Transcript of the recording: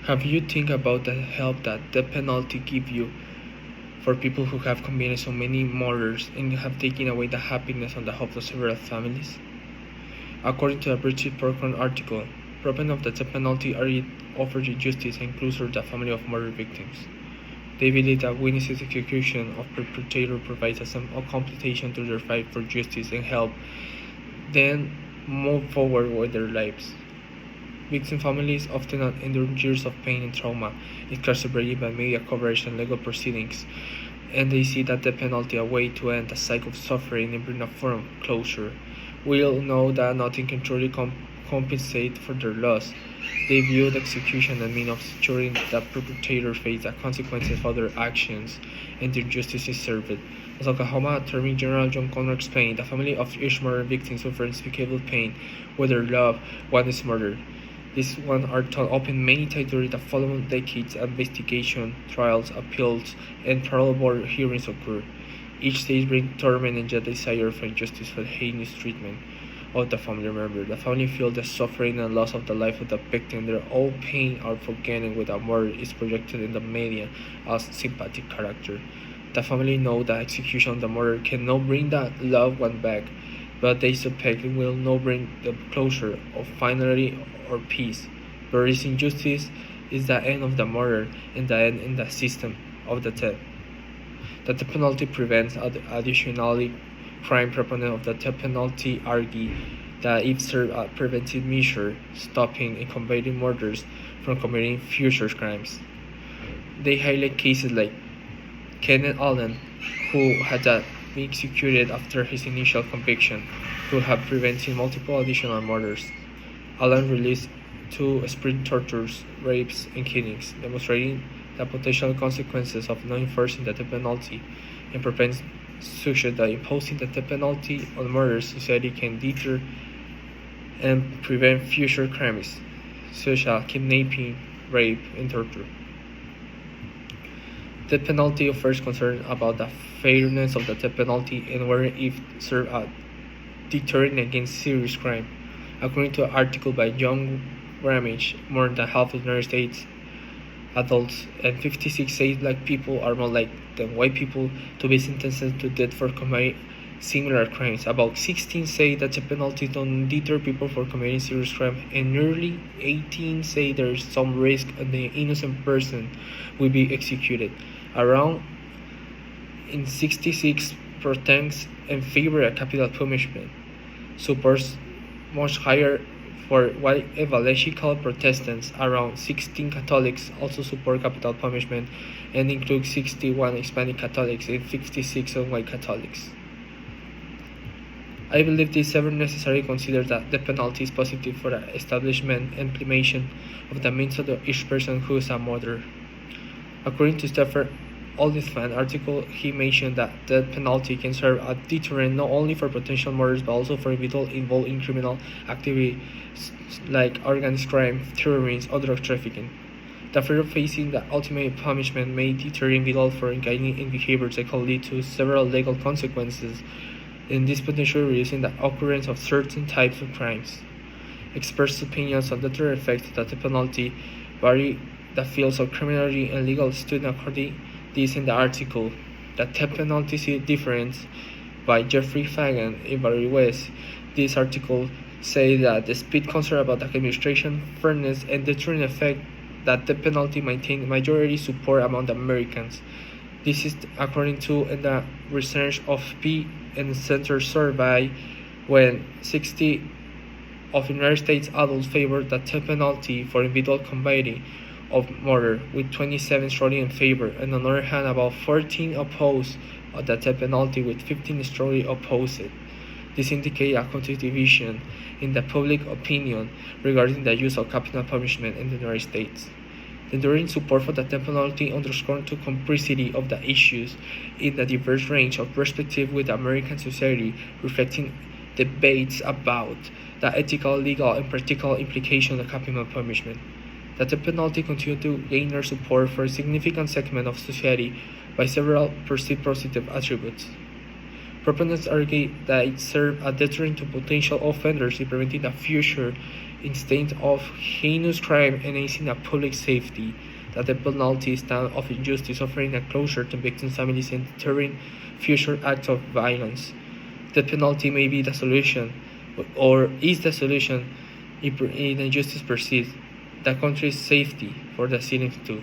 Have you think about the help that the penalty give you for people who have committed so many murders and have taken away the happiness and the hope of several families? According to a British Portland article, proponents of the death penalty are offered justice and closer to the family of murder victims. They believe that witnessing execution of perpetrator provides a completion to their fight for justice and help them move forward with their lives. Victim families often endure years of pain and trauma, exacerbated by media coverage and legal proceedings, and they see that the penalty a way to end a cycle of suffering and bring a form of closure. We all know that nothing can truly compensate for their loss. They view the execution as a means of ensuring that perpetrators face the consequences of their actions and their justice is served. As Oklahoma Attorney General John Connor explained, the family of each murder victim suffers unspeakable pain when their loved one is murdered. These ones are torn open many times during the following decades. Investigation, trials, appeals, and parole board hearings occur. Each stage brings torment and the desire for justice for the heinous treatment of the family member. The family feels the suffering and loss of the life of the victim. Their all pain are forgotten when the murder is projected in the media as sympathetic character. The family know that execution of the murder cannot bring the loved one back, but they suspect it will not bring the closure of finality or peace. But injustice is the end of the murder and the end in the system of the death. The death penalty prevents additionally. Crime proponents of the death penalty argue that it serves a preventive measure, stopping and combating murders from committing future crimes. They highlight cases like Kenneth Allen, who had been executed after his initial conviction, could have prevented multiple additional murders. Allen released 2 sprint tortures, rapes, and killings, demonstrating the potential consequences of not enforcing the death penalty, and prevents suggests that imposing the death penalty on murder society can deter and prevent future crimes, such as kidnapping, rape, and torture. The penalty offers concern about the fairness of the death penalty and whether it serves a deterrent against serious crime. According to an article by John Ramage, more than half of the United States adults and 56 say black people are more likely than white people to be sentenced to death for committing similar crimes. About 16 say that the penalty don't deter people from committing serious crime, and nearly 18 say there is some risk that the innocent person will be executed. Around in 66% in favor of capital punishment, supports much higher for white evangelical Protestants. Around 16 Catholics also support capital punishment and include 61 Hispanic Catholics and 56 white Catholics. I believe it is ever necessary to consider that the penalty is positive for the establishment and implementation of the means of each person who is a murderer. According to Stephen Oliphant article, he mentioned that the penalty can serve a deterrent not only for potential murders but also for individuals involved in criminal activity like organized crime, terrorism, or drug trafficking. The fear of facing the ultimate punishment may deter individuals from engaging in behaviors that can lead to several legal consequences, and this potentially reducing the occurrence of certain types of crimes. Experts' opinions on the deterrent effects of the death penalty vary. The fields of criminology and legal study according this in the article. The death penalty difference by Jeffrey Fagan and Barry West. This article says that despite concern about the administration, fairness, and deterrent effect, that the penalty maintained majority support among the Americans. This is according to the research of P and Center survey, when 60 of United States adults favored the death penalty for individual committing of murder, with 27 strongly in favor, and on the other hand, about 14 opposed the death penalty, with 15 strongly opposed it. This indicates a continued division in the public opinion regarding the use of capital punishment in the United States. The enduring support for the death penalty underscores the complexity of the issues in the diverse range of perspectives with the American society, reflecting debates about the ethical, legal, and practical implications of capital punishment. The death penalty continued to gain support for a significant segment of society by several perceived positive attributes. Proponents argue that it serves a deterrent to potential offenders in preventing a future instead of heinous crime enhancing a public safety, that the penalty stand of injustice offering a closure to victims' families and deterring future acts of violence. The penalty may be the solution, or is the solution if injustice persists. The country's safety for the citizens too.